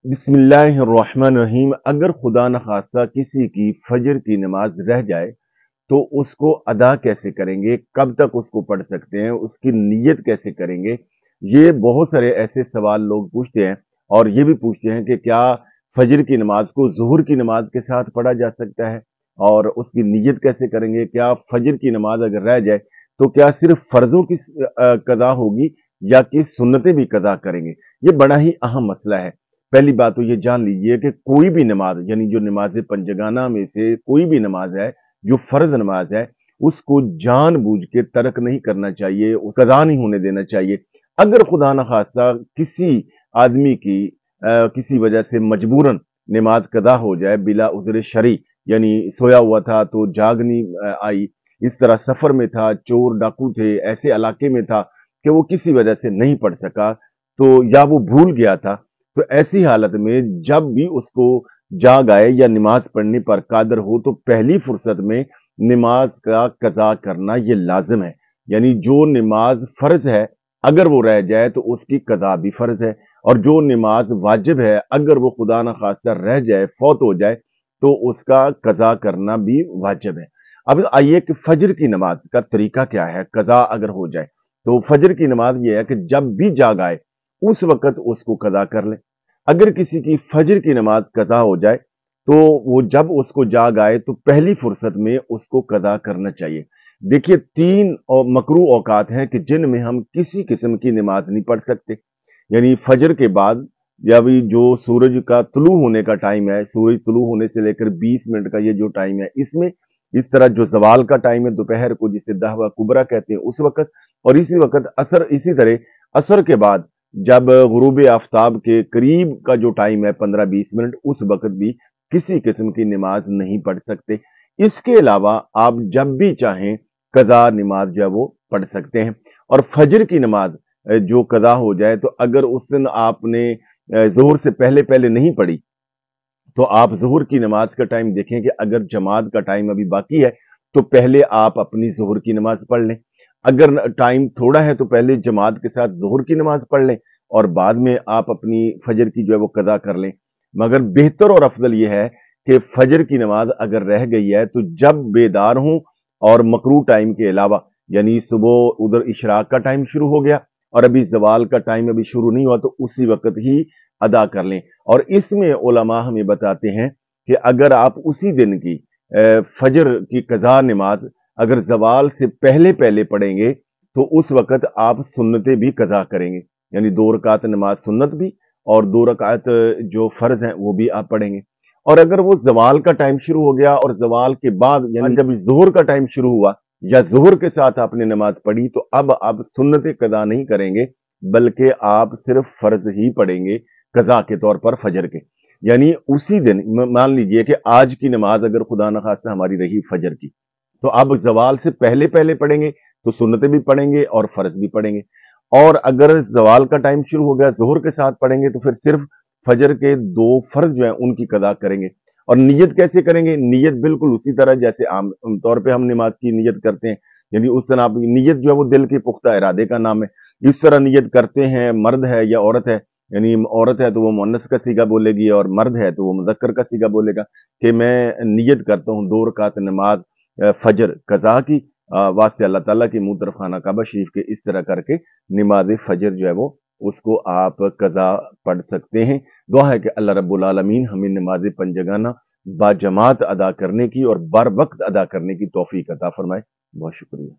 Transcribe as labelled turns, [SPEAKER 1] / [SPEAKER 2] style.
[SPEAKER 1] बिस्मिल्लाहिर्रहमानिर्रहीम। अगर खुदा न खास्ता किसी की फजर की नमाज रह जाए तो उसको अदा कैसे करेंगे, कब तक उसको पढ़ सकते हैं, उसकी नीयत कैसे करेंगे। ये बहुत सारे ऐसे सवाल लोग पूछते हैं और ये भी पूछते हैं कि क्या फजर की नमाज को ज़ुहर की नमाज के साथ पढ़ा जा सकता है और उसकी नीयत कैसे करेंगे। क्या फजर की नमाज अगर रह जाए तो क्या सिर्फ फर्जों की कदा होगी या कि सुन्नतें भी कदा करेंगे। ये बड़ा ही अहम मसला है। पहली बात तो ये जान लीजिए कि कोई भी नमाज यानी जो नमाज पंजगाना में से कोई भी नमाज है, जो फर्ज नमाज है, उसको जानबूझ के तर्क नहीं करना चाहिए, कज़ा नहीं होने देना चाहिए। अगर खुदा न खास्ता किसी आदमी की किसी वजह से मजबूरन नमाज कदा हो जाए बिला उज़्र शरई, यानी सोया हुआ था तो जाग नहीं आई, इस तरह सफर में था, चोर डाकू थे, ऐसे इलाके में था कि वो किसी वजह से नहीं पढ़ सका, तो या वो भूल गया था, तो ऐसी हालत में जब भी उसको जाग आए या नमाज पढ़ने पर कादर हो तो पहली फुर्सत में नमाज का कज़ा करना ये लाजिम है। यानी जो नमाज फर्ज है अगर वो रह जाए तो उसकी कज़ा भी फर्ज है, और जो नमाज वाजिब है अगर वो खुदा न खास्ता रह जाए, फौत हो जाए, तो उसका कज़ा करना भी वाजिब है। अब आइए कि फजर की नमाज का तरीका क्या है कज़ा अगर हो जाए। तो फजर की नमाज ये है कि जब भी जाग आए उस वक्त उसको कज़ा कर ले। अगर किसी की फजर की नमाज कज़ा हो जाए तो वो जब उसको जाग आए तो पहली फुर्सत में उसको कज़ा करना चाहिए। देखिए, तीन मकरू औकात हैं कि जिनमें हम किसी किस्म की नमाज नहीं पढ़ सकते। यानी फजर के बाद या भी जो सूरज का तुलू होने का टाइम है, सूरज तुलू होने से लेकर 20 मिनट का ये जो टाइम है, इसमें इस तरह जो जवाल का टाइम है दोपहर को, जिसे दहवा कुबरा कहते हैं, उस वक्त, और इसी वक्त असर, इसी तरह असर के बाद जब गुरूब आफ्ताब के करीब का जो टाइम है 15-20 मिनट, उस वक्त भी किसी किस्म की नमाज नहीं पढ़ सकते। इसके अलावा आप जब भी चाहें कज़ा नमाज जो है वो पढ़ सकते हैं। और फजर की नमाज जो कज़ा हो जाए तो अगर उस दिन आपने ज़ोहर से पहले पहले नहीं पढ़ी तो आप ज़ोहर की नमाज का टाइम देखें कि अगर जमात का टाइम अभी बाकी है तो पहले आप अपनी ज़ोहर की नमाज पढ़ लें। अगर टाइम थोड़ा है तो पहले जमात के साथ ज़ोहर की नमाज पढ़ लें और बाद में आप अपनी फजर की जो है वो कदा कर लें। मगर बेहतर और अफजल यह है कि फजर की नमाज अगर रह गई है तो जब बेदार हों और मकरू टाइम के अलावा, यानी सुबह उधर इशराक का टाइम शुरू हो गया और अभी जवाल का टाइम अभी शुरू नहीं हुआ, तो उसी वक्त ही अदा कर लें। और इसमें उलमा हमें बताते हैं कि अगर आप उसी दिन की फजर की कज़ा नमाज अगर जवाल से पहले पहले पढ़ेंगे तो उस वक्त आप सुन्नतें भी कज़ा करेंगे, यानी 2 रकात नमाज सुन्नत भी और 2 रकात जो फर्ज हैं वो भी आप पढ़ेंगे। और अगर वो जवाल का टाइम शुरू हो गया और जवाल के बाद यानी जब जोहर का टाइम शुरू हुआ या जोहर के साथ आपने नमाज पढ़ी तो अब आप सुन्नतें कदा नहीं करेंगे, बल्कि आप सिर्फ फर्ज ही पढ़ेंगे कज़ा के तौर पर फजर के। यानी उसी दिन मान लीजिए कि आज की नमाज अगर खुदा न खास्ता हमारी रही फजर की, तो अब जवाल से पहले पहले पढ़ेंगे तो सुन्नतें भी पढ़ेंगे और फर्ज भी पढ़ेंगे। और अगर जवाल का टाइम शुरू हो गया जोहर के साथ पढ़ेंगे तो फिर सिर्फ फजर के 2 फर्ज जो है उनकी कदा करेंगे। और नियत कैसे करेंगे? नियत बिल्कुल उसी तरह जैसे आम तौर पे हम नमाज की नियत करते हैं, यानी उस दिन आप नियत जो है वो दिल के पुख्ता इरादे का नाम है। इस तरह नियत करते हैं, मर्द है या औरत है, यानी औरत है तो वो मुअन्नस का सीगा बोलेगी और मर्द है तो वो मुज़क्कर का सीगा बोलेगा कि मैं नियत करता हूँ 2 रकात नमाज फजर कज़ा की, वास्ते अल्लाह ताला की मुँह तरफ खाना काबा शरीफ के, इस तरह करके नमाज फजर जो है वो उसको आप कज़ा पढ़ सकते हैं। दुआ है कि अल्लाह रब्बुल आलमीन हमें नमाज पंजगाना बाजमात अदा करने की और बर वक्त अदा करने की तौफीक अता फरमाए। बहुत शुक्रिया।